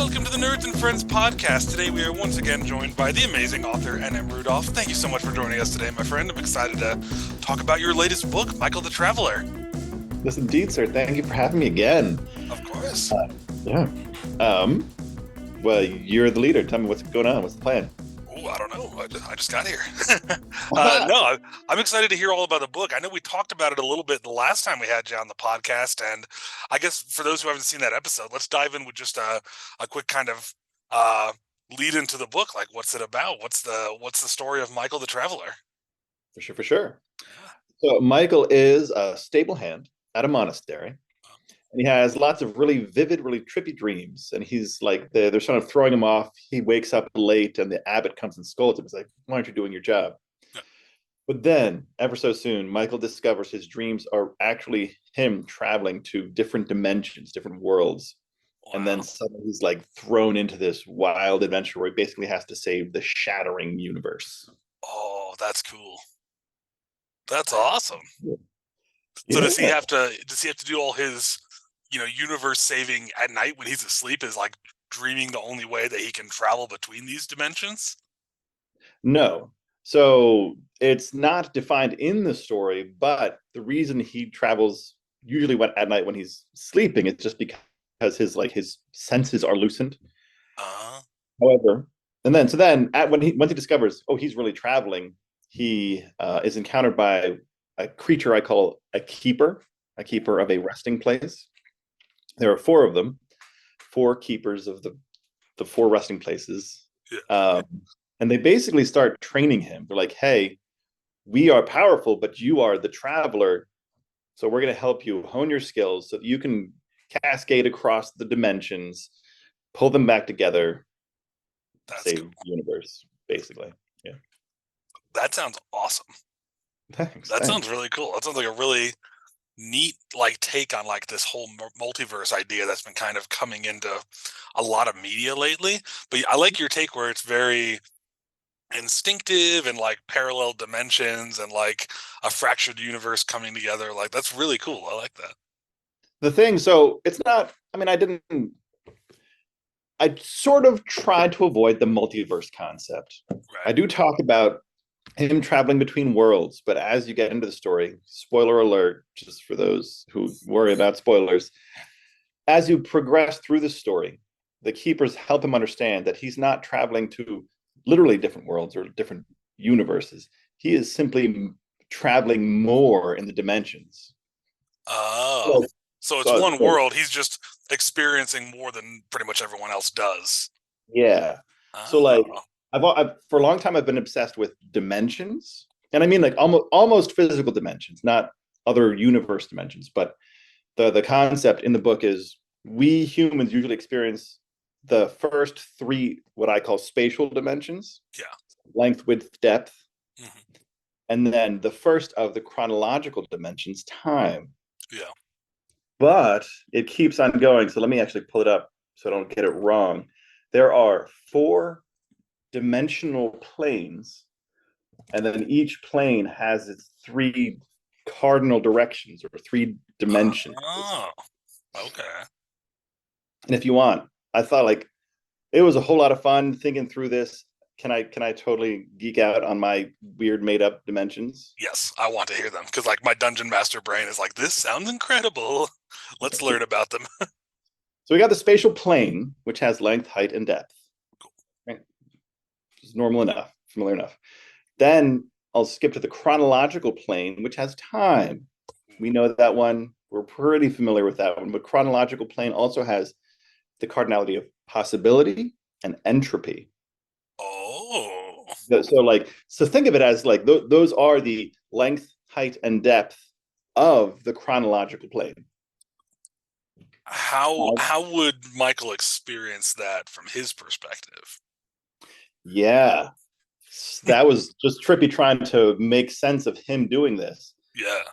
Welcome to the Nerds and Friends podcast. Today we are once again joined by the amazing author N.M. Rudolph. Thank you so much for joining us today, my friend. I'm excited to talk about your latest book, Michael the Traveler. Yes, indeed, sir. Thank you for having me again. Of course. Yeah. Well, you're the leader. Tell me what's going on. What's the plan? Oh, I don't know. I just got here. No, I'm excited to hear all about the book. I know we talked about it a little bit the last time we had you on the podcast, and I guess for those who haven't seen that episode, let's dive in with just a quick kind of lead into the book. Like, what's it about? What's the story of Michael the Traveler? For sure. So Michael is a stable hand at a monastery. And he has lots of really vivid, really trippy dreams. And he's like, they're sort of throwing him off. He wakes up late and the abbot comes and scolds him. He's like, why aren't you doing your job? Yeah. But then, ever so soon, Michael discovers his dreams are actually him traveling to different dimensions, different worlds. Wow. And then suddenly he's like thrown into this wild adventure where he basically has to save the shattering universe. Oh, that's cool. That's awesome. Yeah. So yeah. does he have to do all his universe saving at night when he's asleep? Is like dreaming the only way that he can travel between these dimensions? No. So it's not defined in the story, but the reason he travels usually at night when he's sleeping is just because his senses are loosened. However, once he discovers, he's really traveling, he is encountered by a creature I call a keeper of a resting place. There are 4 of them, 4 keepers of the 4 resting places. Yeah. And they basically start training him. They're like, hey, we are powerful, but you are the traveler. So we're going to help you hone your skills so that you can cascade across the dimensions, pull them back together, save the universe, basically. Yeah. That sounds awesome. Thanks. Sounds really cool. That sounds like a really neat take on this whole multiverse idea that's been kind of coming into a lot of media lately. But I like your take where it's very instinctive and parallel dimensions and a fractured universe coming together. That's really cool. I like that. The thing, so it's not, I sort of tried to avoid the multiverse concept. Right. I do talk about him traveling between worlds, but as you get into the story, spoiler alert, just for those who worry about spoilers, as you progress through the story, the keepers help him understand that he's not traveling to literally different worlds or different universes. He is simply traveling more in the dimensions. Oh, so it's one world. He's just experiencing more than pretty much everyone else does. Yeah. So I've for a long time I've been obsessed with dimensions, and I mean almost physical dimensions, not other universe dimensions. But the concept in the book is we humans usually experience the first 3 what I call spatial dimensions. Yeah. Length, width, depth, and then the first of the chronological dimensions, time. Yeah. But it keeps on going. So let me actually pull it up so I don't get it wrong. There are 4 dimensional planes, and then each plane has its 3 cardinal directions or 3 dimensions. Oh, okay. And if you want, I thought it was a whole lot of fun thinking through this. Can I totally geek out on my weird made up dimensions? Yes, I want to hear them because my dungeon master brain is this sounds incredible. Let's learn about them. So we got the spatial plane, which has length, height, and depth. Right? It's normal enough, familiar enough. Then I'll skip to the chronological plane, which has time. We know that one. We're pretty familiar with that one. But chronological plane also has the cardinality of possibility and entropy. Oh. So think of it as those are the length, height, and depth of the chronological plane. How would Michael experience that from his perspective? Yeah. That was just trippy trying to make sense of him doing this. Yeah.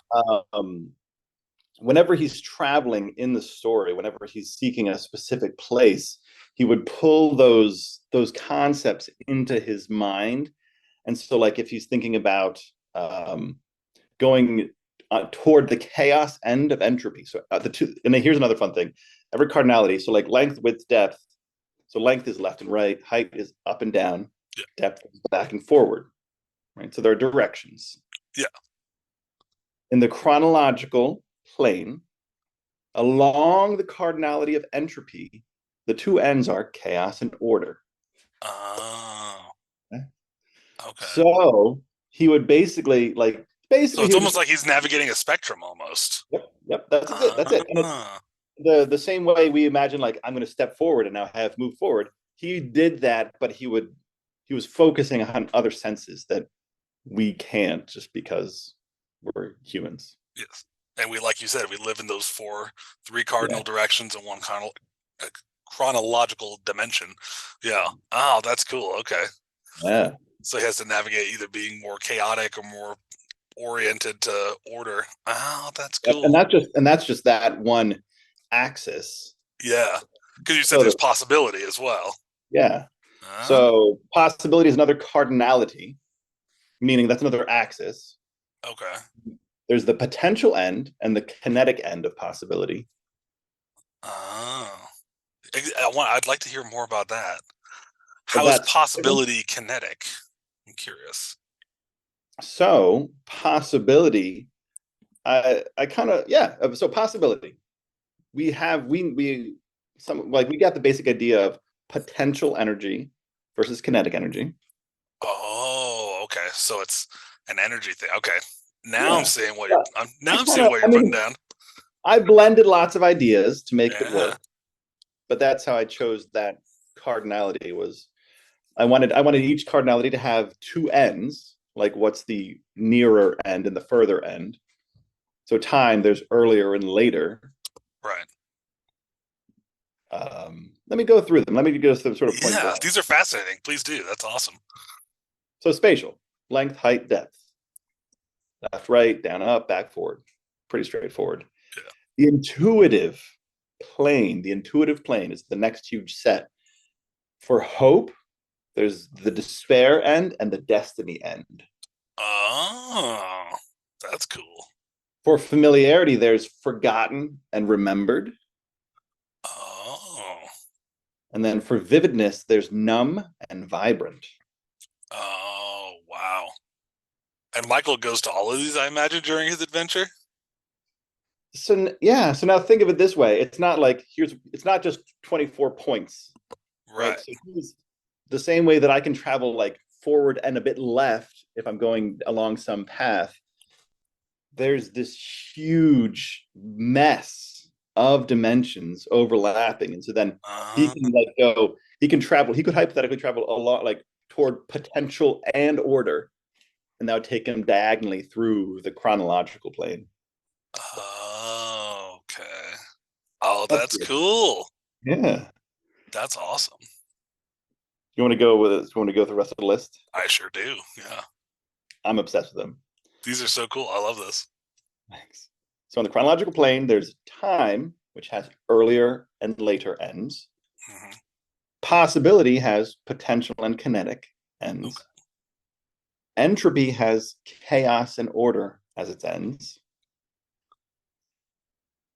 Whenever he's traveling in the story, whenever he's seeking a specific place, he would pull those concepts into his mind. And so if he's thinking about going toward the chaos end of entropy. So and then here's another fun thing. Every cardinality, so length, width, depth, So length is left and right, height is up and down, Yeah. depth is back and forward, right? So there are directions. Yeah. In the chronological plane, along the cardinality of entropy, the two ends are chaos and order. Oh, Okay? okay. So he would basically like So basically he it's would just almost like he's navigating a spectrum almost. yep, that's it. That's it. And it's Ah, the same way we imagine like I'm going to step forward and now have moved forward. He did that, but he was focusing on other senses that we can't just because we're humans. yes. And we, like you said, we live in those three Yeah. cardinal directions and one chronological dimension. Yeah. Oh, that's cool. Okay. Yeah. So he has to navigate either being more chaotic or more oriented to order. Oh, that's Yep. cool. And that's just that one axis. Yeah. Because you said So there's possibility as well. yeah. Ah, So possibility is another cardinality, meaning that's another axis. okay. There's the potential end and the kinetic end of possibility. Oh. I'd like to hear more about that. But How is that's possibility kinetic? I'm curious. so possibility. I kind of yeah. So possibility. We some like we got the basic idea of potential energy versus kinetic energy. Oh, okay. So it's an energy thing. Okay. Now I'm Yeah. seeing what But now I'm seeing what I you're putting mean, down. I blended lots of ideas to make it Yeah. work, but that's how I chose that cardinality was I wanted each cardinality to have two ends, like what's the nearer end and the further end. So time, there's earlier and later. Right. Let me go through them. Let me go through sort of point Yeah. blank. These are fascinating. Please do. That's awesome. So spatial, length, height, depth, left, right, down, up, back, forward. Pretty straightforward. Yeah. The intuitive plane is the next huge set. For hope, there's the despair end and the destiny end. Oh, that's cool. For familiarity, there's forgotten and remembered. Oh. And then for vividness, there's numb and vibrant. Oh, wow. And Michael goes to all of these, I imagine, during his adventure. So yeah, so now think of it this way. It's not just 24 points, right? Right. So he's the same way that I can travel like forward and a bit left if I'm going along some path. There's this huge mess of dimensions overlapping. And so then he Uh, can like go, he could hypothetically travel a lot like toward potential and order, and that would take him diagonally through the chronological plane. oh, okay. Oh, That's that's good. cool. Yeah. That's awesome. You want to go with it? You want to go through the rest of the list? I sure do. Yeah. I'm obsessed with them. These are so cool. I love this. Thanks. So on the chronological plane, there's time, which has earlier and later ends. Hmm. Possibility has potential and kinetic Okay. ends. Entropy has chaos and order as its ends.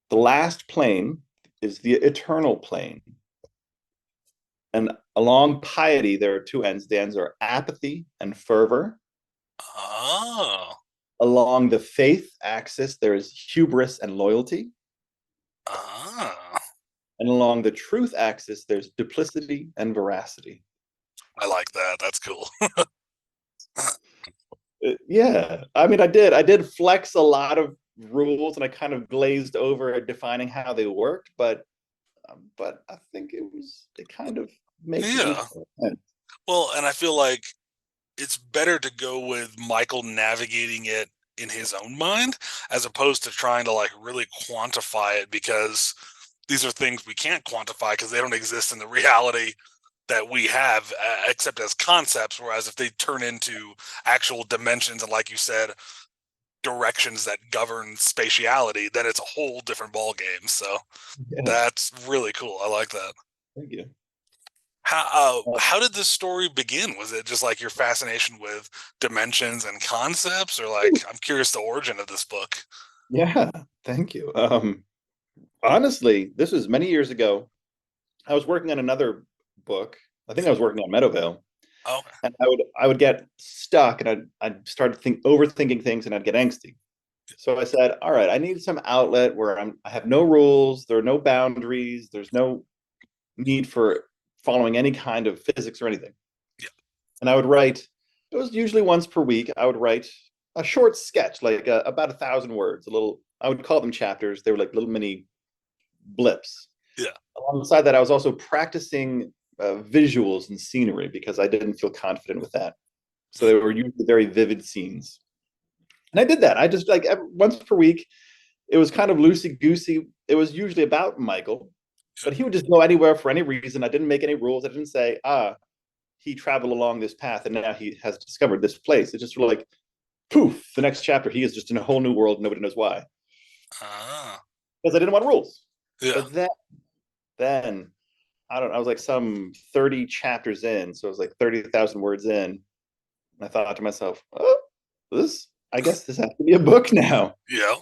The last plane is the eternal plane. And along piety, there are two ends. The ends are apathy and fervor. Oh. Along the faith axis, there is hubris and loyalty. Oh. And along the truth axis, there's duplicity and veracity. I like that. That's cool. Yeah, I mean, I did flex a lot of rules, and I kind of glazed over at defining how they worked, but I think it kind of makes at least Yeah. sense. Well, and I feel like it's better to go with Michael navigating it in his own mind as opposed to trying to like really quantify it because these are things we can't quantify because they don't exist in the reality that we have except as concepts, whereas if they turn into actual dimensions and like you said directions that govern spatiality, then it's a whole different ball game. So Yeah, that's really cool. I like that. thank you. How did this story begin? Was it just like your fascination with dimensions and concepts, or like I'm curious the origin of this book? Yeah, thank you. Honestly, this was many years ago. I was working on another book. I think I was working on Meadowvale, Oh, and I would get stuck, and I'd start to overthinking things, and I'd get angsty. So I said, all right, I need some outlet where I have no rules, there are no boundaries, there's no need for following any kind of physics or anything. yeah. And I would write. It was usually once per week. I would write a short sketch, like about 1,000 words. A little. I would call them chapters. They were like little mini blips. Yeah. Alongside that, I was also practicing visuals and scenery because I didn't feel confident with that. So they Mm, were usually very vivid scenes. And I did that. I just like once per week. It was kind of loosey goosey. It was usually about Michael, yeah. but he would just go anywhere for any reason. I didn't make any rules. I didn't say, he traveled along this path and now he has discovered this place. It's just sort of like poof, the next chapter, he is just in a whole new world. Nobody knows why. Ah, Because I didn't want rules. yeah. But then I don't know, I was like some 30 chapters in. So it was like 30,000 words in. And I thought to myself, oh, I guess this has to be a book now. Yeah.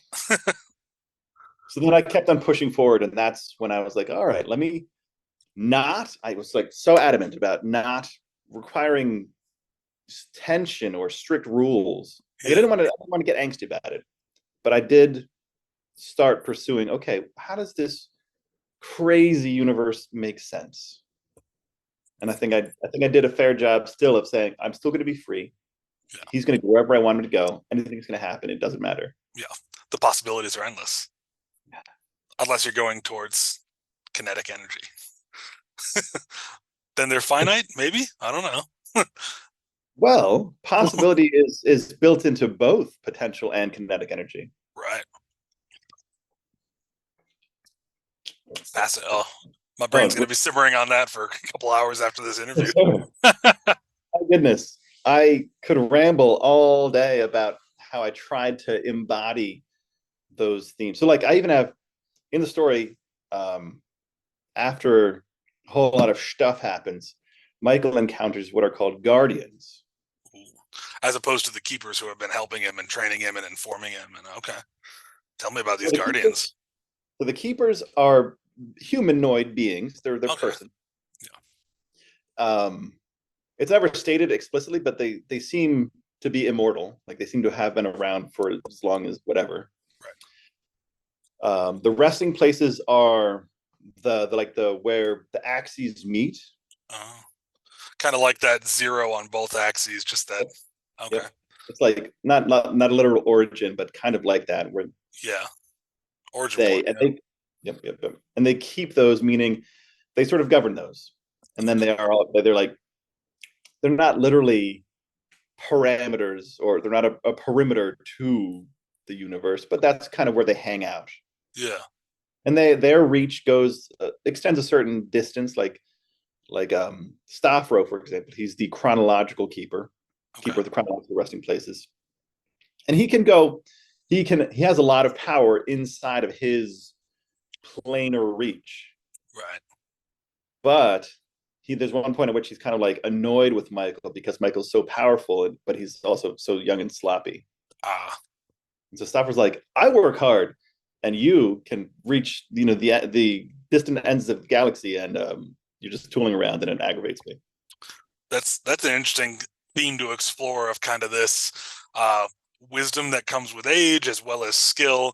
So then I kept on pushing forward. And that's when I was like, all right, let me not, I was like so adamant about not requiring tension or strict rules. Like Yeah. I didn't want to get angsty about it, but I did start pursuing. Okay, how does this crazy universe make sense? And I think I did a fair job still of saying I'm still going to be free. Yeah. He's going to go wherever I want him to go. Anything's going to happen. It doesn't matter. Yeah. The possibilities are endless unless you're going towards kinetic energy. Then they're finite, maybe? I don't know. Well, possibility is built into both potential and kinetic energy. Right. Fascinating. Oh, my brain's Oh, going to be simmering on that for a couple hours after this interview. my goodness. I could ramble all day about how I tried to embody those themes. So, like, I even have in the story, um, after a whole lot of stuff happens, Michael encounters what are called guardians. As opposed to the keepers who have been helping him and training him and informing him. And okay, tell me about So these the keepers, guardians. so the keepers are humanoid beings. They're Okay. person. Um, it's never stated explicitly, but they seem to be immortal. Like they seem to have been around for as long as whatever. Right. The resting places are the like the where the axes meet. Oh, kind of like that zero on both axes, just that. Yep. Okay. Yep. It's like not a literal origin, but kind of like that, where Yeah. Origin they point. and Yeah. they yep. And they keep those, meaning they sort of govern those. And then they're like they're not literally parameters or they're not a perimeter to the universe, but that's kind of where they hang out. Yeah. And their reach goes extends a certain distance, like Staffro, for example. He's the chronological Okay. keeper of the chronological resting places. And he can go, he has a lot of power inside of his planar reach. Right. But there's one point at which he's kind of like annoyed with Michael because Michael's so powerful, but he's also so young and sloppy. Ah. And so Stafford's like, I work hard, and you can reach the distant ends of the galaxy, and you're just tooling around, and it aggravates me. That's an interesting theme to explore of kind of this uh, wisdom that comes with age as well as skill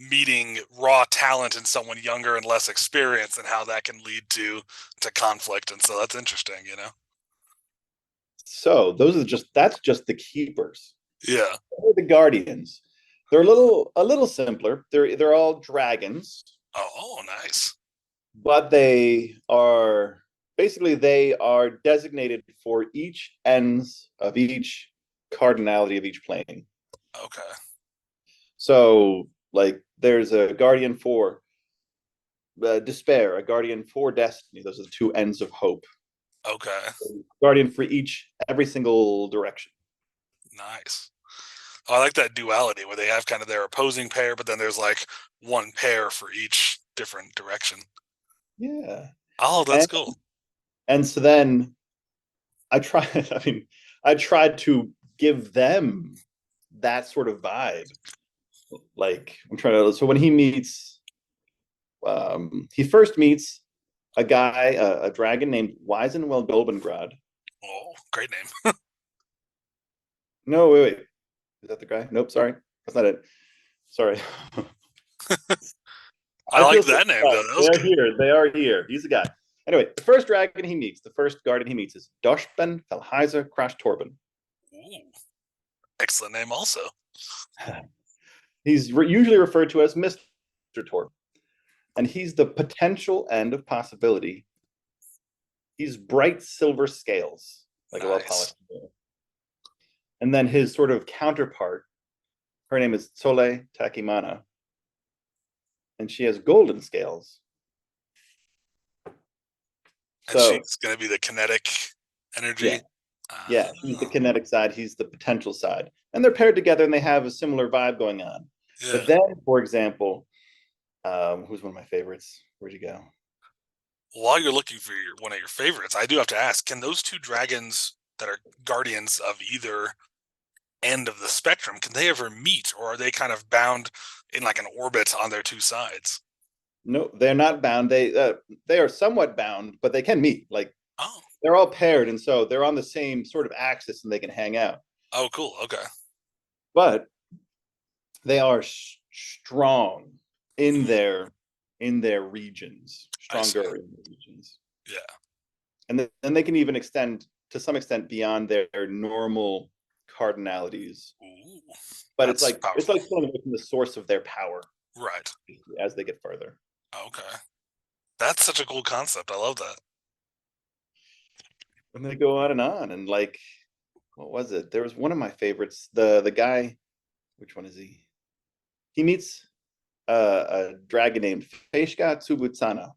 meeting raw talent in someone younger and less experienced and how that can lead to conflict. And so that's interesting. So that's just the keepers. Yeah. The guardians. They're a little simpler. They're all dragons, Oh, nice. but they are designated for each ends of each cardinality of each plane. Okay. So, like, there's a guardian for despair, a guardian for destiny. Those are the two ends of hope. Okay. Guardian for every single direction. Nice. Oh, I like that duality where they have kind of their opposing pair, but then there's like one pair for each different direction. Yeah, Oh, that's and cool. so then I tried. I mean, I tried to give them that sort of vibe. Like I'm trying to. So when he first meets a guy, a dragon named Weisenwell Dolbengrad. Oh, great name. No, wait. Is that the guy? Nope, sorry. That's not it. Sorry. I I like feel so that name bad. though. That was They're good. here. They are here. He's the guy. Anyway, the first dragon he meets, the first guardian he meets is Doshben Felheiser Crash Torben. Ooh, excellent name also. He's usually referred to as Mr. Torben, and he's the potential end of possibility. He's bright silver scales, like a well Nice. polished mirror. And then his sort of counterpart, her name is Tsole Takimana, and she has golden scales. And So, she's gonna be the kinetic yeah, energy. yeah, he's the Ah, kinetic side, he's the potential side. And they're paired together and they have a similar vibe going on. yeah. But then, for example, who's one of my favorites? Where'd you go? While you're looking for one of your favorites, I do have to ask: can those two dragons that are guardians of either end of the spectrum, can they ever meet, or are they kind of bound in like an orbit on their two sides? No, they're not bound. They are somewhat bound, but they can meet. Like Oh, they're all paired, and so they're on the same sort of axis, and they can hang out. oh, cool. Okay. But they are strong in Mm, their regions, I see. stronger in their regions, Yeah. and then they can even extend to some extent beyond their normal cardinalities. Ooh, But it's that's like it's powerful. like pulling away from the source of their power Right. as they get further. Okay. That's such a cool concept. I love that. And they go on, and like, what was it? There was one of my favorites. The guy, which one is he? He meets a dragon named Feishka Tsubutsana,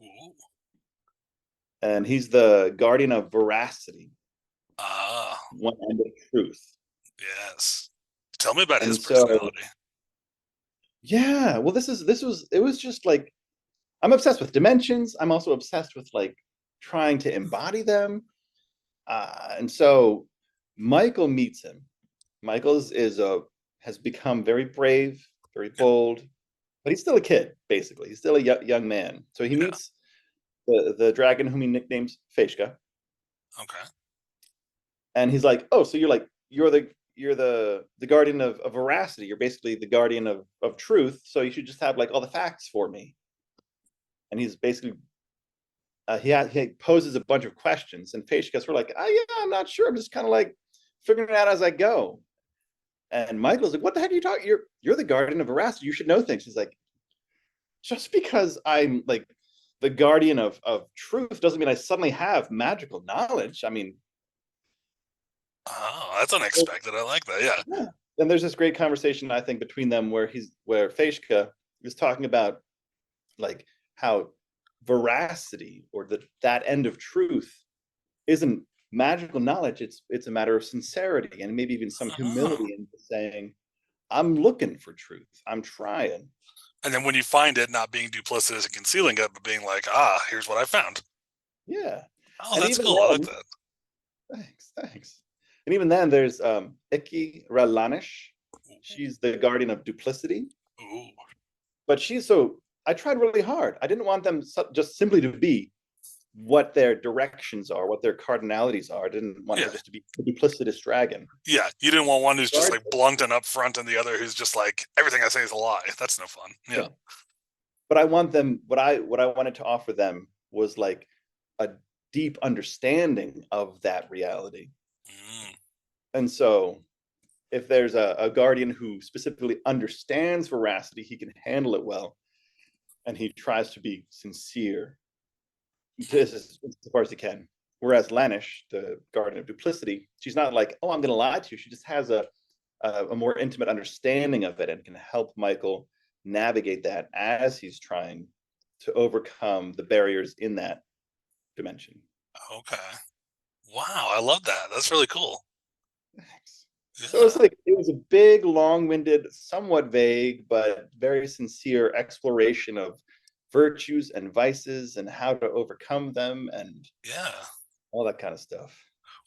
Ooh. and he's the guardian of veracity, Ah, one end of truth. yes. Tell me about his And so, personality. yeah, well, it was just like I'm obsessed with dimensions. I'm also obsessed with like trying to embody them. And so Michael meets him. Michael's is a has become very brave, very Yeah. bold, but he's still a kid, basically. He's still a young man. So he Yeah. meets the dragon whom he nicknames Feishka, Okay. and he's like, "Oh, so you're the guardian of veracity. You're basically the guardian of truth. So you should just have like all the facts for me." And he's basically he poses a bunch of questions, and Feishkas were like, "Oh yeah, I'm not sure. I'm just kind of like figuring it out as I go." And Michael's like, "What the heck are you talking? You're the guardian of veracity. You should know things." He's like, "Just because I'm like the guardian of truth doesn't mean I suddenly have magical knowledge. I mean, Oh, that's unexpected. I like that. Yeah. yeah." And there's this great conversation I think between them where Feishka is talking about like how veracity or that end of truth isn't magical knowledge. It's a matter of sincerity and maybe even some Oh. humility in saying, I'm looking for truth. I'm trying. And then when you find it, not being duplicitous and concealing it, but being like, ah, here's what I found. Yeah. Oh, And that's even cool. I like then, that. thanks. And even then, there's Iki Ralanish. She's the guardian of duplicity, Ooh. but she's so. I tried really hard. I didn't want them just simply to be what their directions are, what their cardinalities are. I didn't want her Yeah. just to be a duplicitous dragon. Yeah. You didn't want one who's just like Regardless, blunt and upfront and the other who's just like, everything I say is a lie. That's no fun. Yeah. yeah. But I want them. What I wanted to offer them was like a deep understanding of that reality. Mm. And so if there's a guardian who specifically understands veracity, he can handle it well, and he tries to be sincere as far as he can. Whereas Lanish, the guardian of duplicity, she's not like, oh, I'm going to lie to you. She just has a more intimate understanding of it and can help Michael navigate that as he's trying to overcome the barriers in that dimension. Okay. Wow. I love that. That's really cool. Thanks. So Yeah. it's like it was a big, long-winded, somewhat vague, but very sincere exploration of virtues and vices and how to overcome them and Yeah. all that kind of stuff.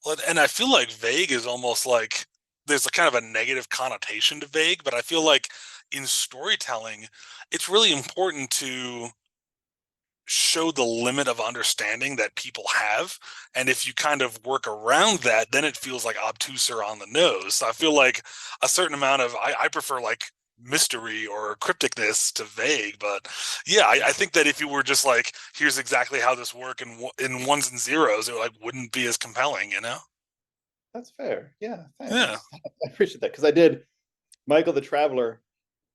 Well, and I feel like vague is almost like there's a kind of a negative connotation to vague, but I feel like in storytelling, it's really important to show the limit of understanding that people have. And if you kind of work around that, then it feels like obtuse or on the nose. So I feel like a certain amount of, I prefer like mystery or crypticness to vague. But yeah, I think that if you were just like, here's exactly how this work in ones and zeros, it like wouldn't be as compelling, you know? That's fair. Yeah, Yeah. thanks. I appreciate that because I did Michael the Traveler.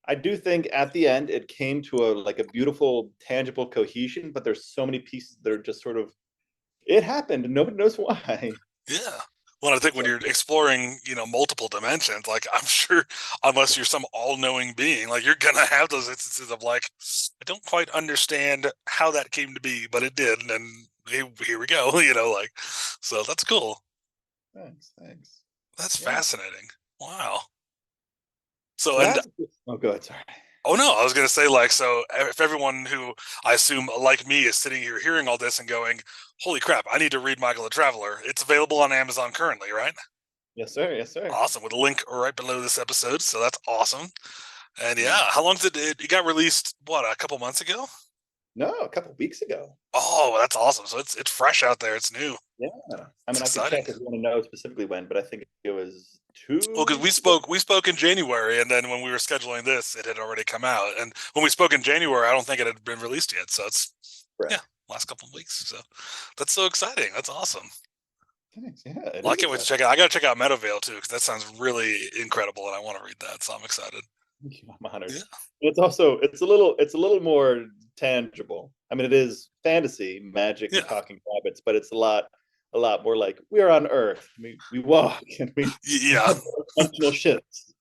I do think at the end it came to a like a beautiful, tangible cohesion, but there's so many pieces that are just sort of it happened and nobody knows why. Yeah. Well, I think when So you're exploring, multiple dimensions, like I'm sure, unless you're some all-knowing being, like you're gonna have those instances of like, I don't quite understand how that came to be, but it did, and here we go, like, so that's cool. thanks, thanks. That's Yeah. fascinating. Wow. So, So and that's oh good, sorry. oh no, I was gonna say like, so if everyone who I assume like me is sitting here hearing all this and going, "Holy crap, I need to read Michael the Traveler," it's available on Amazon currently, right? Yes, sir, yes, sir. Awesome. With a link right below this episode. So that's awesome. And yeah, Mm. how long did it got released? What, a couple months ago? No, a couple weeks ago. Oh, that's awesome. So it's fresh out there. It's new. Yeah. I It's mean I could exciting. check if you want to know specifically when, but I think it was Well, two because we weeks ago. spoke we spoke in January, and then when we were scheduling this, it had already come out. And when we spoke in January, I don't think it had been released yet. So it's yeah, Correct. last couple of weeks. So that's so exciting. That's awesome. Thanks. Yeah, it Well, I is can't wait to exciting. check it out. I got to check out Meadowvale too, because that sounds really incredible, and I want to read that. So I'm excited. I'm honored. Yeah, It's also it's a little more tangible. I mean, it is fantasy, magic, and yeah, talking rabbits, but it's a lot more like we are on Earth. We walk and we yeah. have functional ships.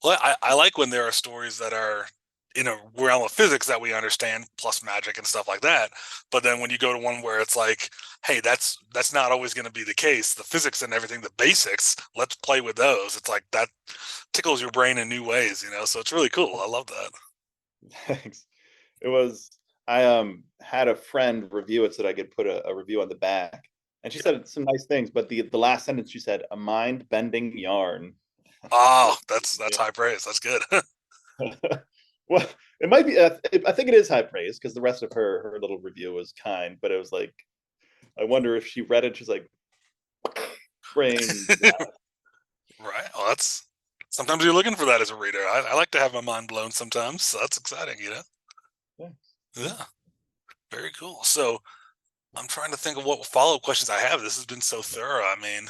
Well, I like when there are stories that are in a realm of physics that we understand, plus magic and stuff like that. But then when you go to one where it's like, hey, that's not always going to be the case. The physics and everything, the basics, let's play with those. It's like that tickles your brain in new ways. So it's really cool. I love that. Thanks. It was I had a friend review it so that I could put a review on the back. And she Yeah. said some nice things, but the last sentence she said, a mind bending yarn. It's Oh, like, that's high praise. That's good. well, it might be. I think it is high praise because the rest of her little review was kind, but it was like I wonder if she read it. She's like brain. Right. Well, that's sometimes you're looking for that as a reader. I like to have my mind blown sometimes. So that's exciting. Yeah. Yeah. Very cool. So I'm trying to think of what follow-up questions I have. This has been so thorough. I mean,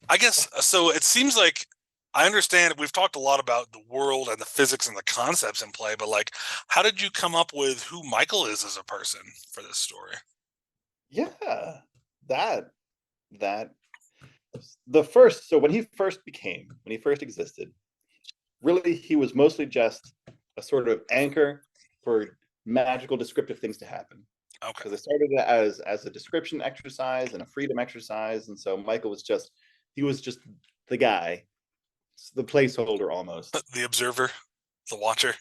I guess so. It seems like I understand we've talked a lot about the world and the physics and the concepts in play, but like, how did you come up with who Michael is as a person for this story? Yeah, that that the first. So when he first existed, really he was mostly just a sort of anchor for magical descriptive things to happen. Okay. Because I started it as a description exercise and a freedom exercise, and so Michael was just he was just the guy, the placeholder almost. The observer, the watcher.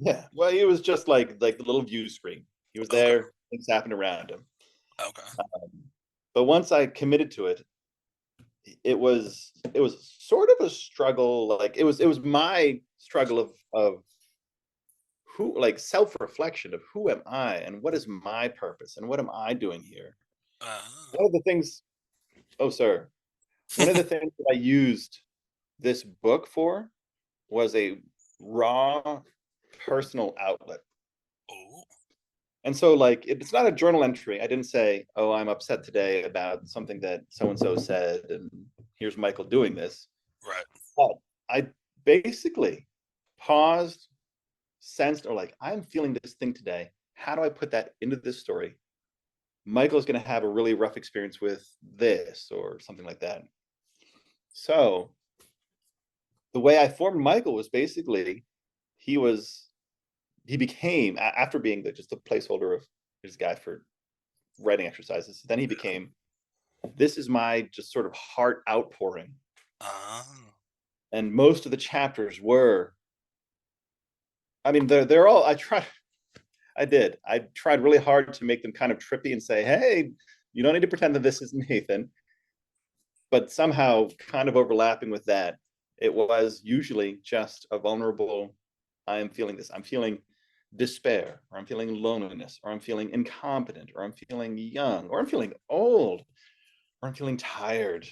Yeah. Well, he was just like the little view screen. He was Okay. there, things happened around him. Okay. Um, but once I committed to it, it was sort of a struggle. Like it was my struggle of who like self-reflection of who am I and what is my purpose and what am I doing here. Uh, One of the things, oh sir, one of the things that I used this book for was a raw personal outlet. oh, And so, like, it's not a journal entry. I didn't say, "Oh, I'm upset today about something that so and so said," and here's Michael doing this. right. But I basically paused, sensed, or like, I'm feeling this thing today. How do I put that into this story? Michael's going to have a really rough experience with this or something like that. So the way I formed Michael was basically he was he became after being just a placeholder of this guy for writing exercises. Then he Yeah. became this is my just sort of heart outpouring. Uh, And most of the chapters were, I mean, they're all, I tried really hard to make them kind of trippy and say, hey, you don't need to pretend that this is Nathan. But somehow, kind of overlapping with that, it was usually just a vulnerable, I am feeling this. I'm feeling despair, or I'm feeling loneliness, or I'm feeling incompetent, or I'm feeling young, or I'm feeling old, or I'm feeling tired.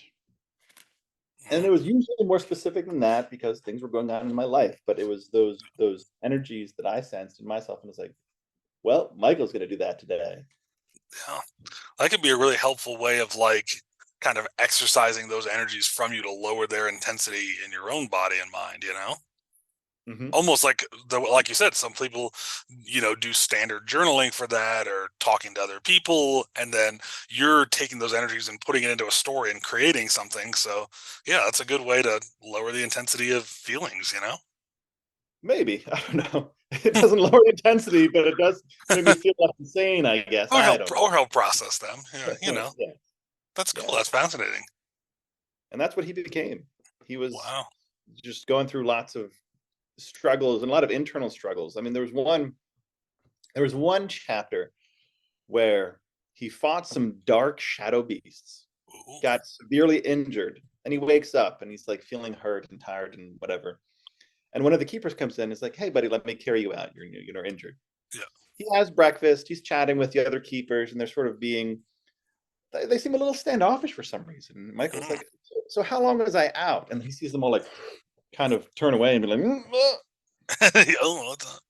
And Mm. it was usually more specific than that because things were going on in my life, but it was those energies that I sensed in myself, and it's like, well, Michael's going to do that today. Yeah. That could be a really helpful way of like kind of exercising those energies from you to lower their intensity in your own body and mind, you know? Mm-hmm. Almost like like you said, some people, do standard journaling for that or talking to other people, and then you're taking those energies and putting it into a story and creating something. So yeah, that's a good way to lower the intensity of feelings, you know? Maybe. I don't know. It doesn't lower the intensity, but it does make me feel less insane, I guess. Or I help don't or help process them. Yeah, know. Yeah. That's cool. Yeah. That's fascinating. And that's what he became. He was Wow. just going through lots of struggles and a lot of internal struggles. I mean, there was one chapter where he fought some dark shadow beasts, Ooh. got severely injured, and he wakes up and he's like feeling hurt and tired and whatever. And one of the keepers comes in and is like, "Hey, buddy, let me carry you out. You're injured." Yeah. He has breakfast. He's chatting with the other keepers, and they're sort of being. They seem a little standoffish for some reason. Michael's Mm. like, "So how long was I out?" And he sees them all like kind of turn away and be like, Oh, what the-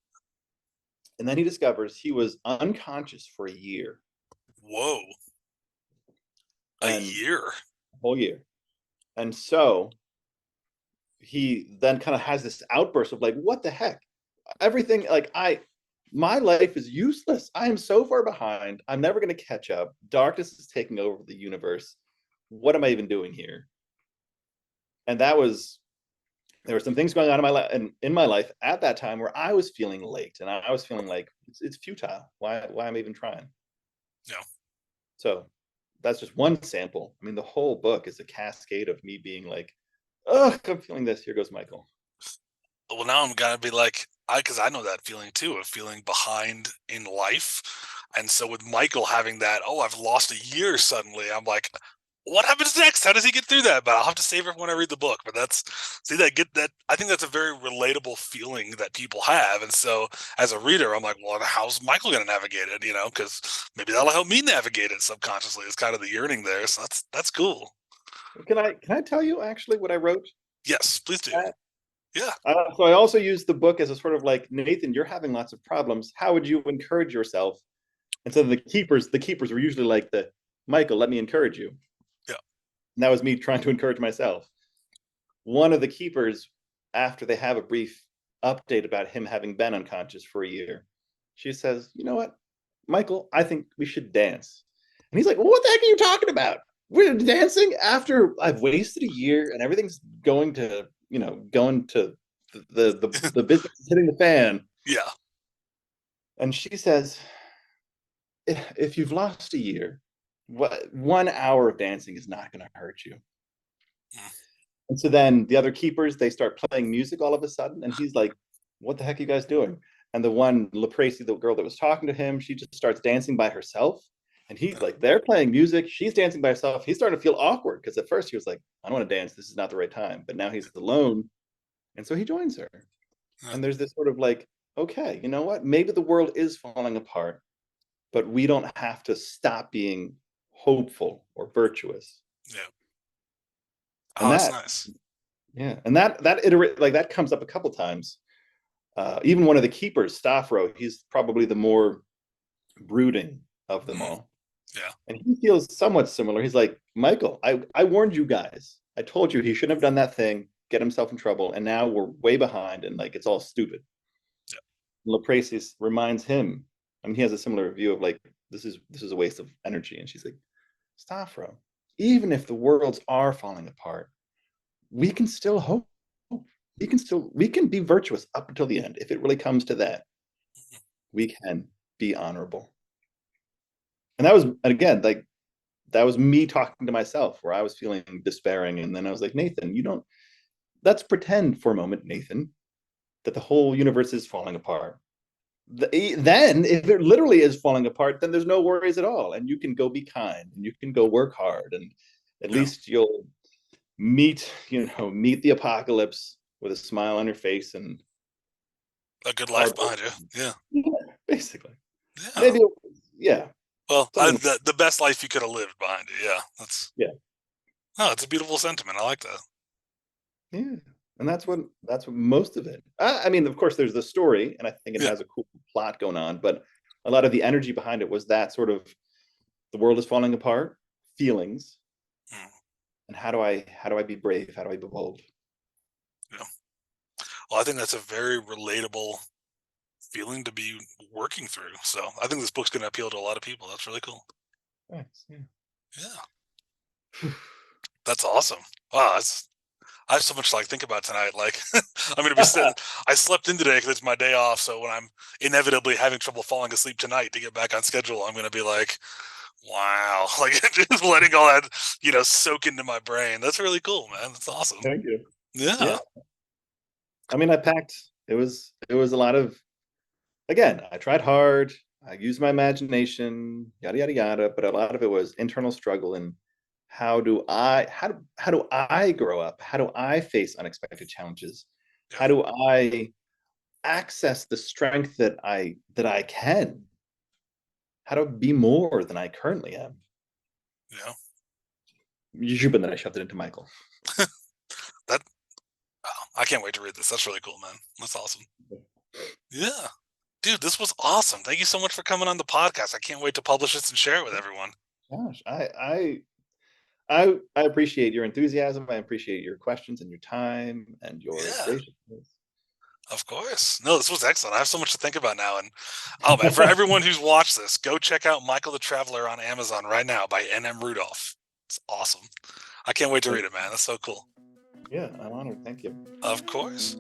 and then he discovers he was unconscious for a year whoa. A and year. a whole year. And so he then kind of has this outburst of like, what the heck? Everything like my life is useless. I am so far behind. I'm never going to catch up. Darkness is taking over the universe. What am I even doing here? And there were some things going on in my life at that time where I was feeling late and I was feeling like it's futile. Why am I even trying? Yeah. So that's just one sample. I mean, the whole book is a cascade of me being like, oh, I'm feeling this. Here goes Michael. Well, now I'm gonna be like, because I know that feeling too, of feeling behind in life. And so with Michael having that, oh, I've lost a year suddenly, I'm like, what happens next? How does he get through that? But I'll have to save it when I read the book. But that's see that get that I think that's a very relatable feeling that people have. And so as a reader, I'm like, well, how's Michael gonna navigate it? Because maybe that'll help me navigate it subconsciously. It's kind of the yearning there. So that's cool. Can I tell you actually what I wrote? Yes, please do. Yeah. So I also used the book as a sort of like, Nathan, you're having lots of problems. How would you encourage yourself? And so the keepers were usually like the Michael, let me encourage you. Yeah. And that was me trying to encourage myself. One of the keepers, after they have a brief update about him having been unconscious for a year, she says, "You know what, Michael, I think we should dance." And he's like, well, "What the heck are you talking about? We're dancing after I've wasted a year and everything's going to the business is hitting the fan." Yeah. And she says, "If you've lost a year, what 1 hour of dancing is not going to hurt you." Mm. And so then the other keepers, they start playing music all of a sudden, and he's like, "What the heck are you guys doing?" And the one Lapracy, the girl that was talking to him, she just starts dancing by herself. And he's Yeah. like, they're playing music, she's dancing by herself. He's starting to feel awkward because at first he was like, "I don't want to dance. This is not the right time." But now he's alone, and so he joins her. Yeah. And there's this sort of like, okay, you know what? Maybe the world is falling apart, but we don't have to stop being hopeful or virtuous. Yeah. And Oh, that's that, nice. yeah, and that iterate like that comes up a couple times. Even one of the keepers, Staffro, he's probably the more brooding of them Mm. all. Yeah. And he feels somewhat similar. He's like, "Michael, I warned you guys. I told you he shouldn't have done that thing, get himself in trouble, and now we're way behind and like it's all stupid." Yeah. Lapracis reminds him, I mean, he has a similar view of like, this is a waste of energy. And she's like, "Staffro, even if the worlds are falling apart, we can still hope. We can be virtuous up until the end. If it really comes to that, we can be honorable." And that was, and again, like that was me talking to myself where I was feeling despairing. And then I was like, "Nathan, you don't, let's pretend for a moment, Nathan, that the whole universe is falling apart. Then, if it literally is falling apart, then there's no worries at all. And you can go be kind and you can go work hard. And at Yeah. least you'll meet the apocalypse with a smile on your face. And A good life hard behind you. work. Yeah. Yeah, basically. Yeah. Maybe, yeah, Well, something. the best life you could have lived behind you. Yeah. That's, Yeah, oh, it's a beautiful sentiment. I like that. yeah, and that's what most of it. I mean, of course, there's the story, and I think it Yeah. has a cool plot going on, but a lot of the energy behind it was that sort of the world is falling apart, feelings, Mm, and how do I be brave? How do I be bold? yeah. Well, I think that's a very relatable feeling to be working through. So I think this book's going to appeal to a lot of people. That's really cool. Thanks. Yeah. Yeah. That's awesome. Wow. I have so much to like think about tonight. Like, I'm going to be sitting. I slept in today because it's my day off. So when I'm inevitably having trouble falling asleep tonight to get back on schedule, I'm going to be like, wow, like just letting all that, soak into my brain. That's really cool, man. That's awesome. Thank you. Yeah. Yeah. I mean, I packed. It was a lot of. Again, I tried hard. I used my imagination, yada yada yada. But a lot of it was internal struggle and how do I grow up? How do I face unexpected challenges? Yeah. How do I access the strength that I can? How to be more than I currently am? Yeah. But then I shoved it into Michael. That, oh, I can't wait to read this. That's really cool, man. That's awesome. Yeah. Dude, this was awesome. Thank you so much for coming on the podcast. I can't wait to publish this and share it with everyone. Gosh, I appreciate your enthusiasm. I appreciate your questions and your time and your Yeah, graciousness. of course. No, this was excellent. I have so much to think about now. And oh man, for everyone who's watched this, go check out Michael the Traveler on Amazon right now by N.M. Rudolph. It's awesome. I can't wait to read it, man. That's so cool. Yeah, I'm honored. Thank you. Of course.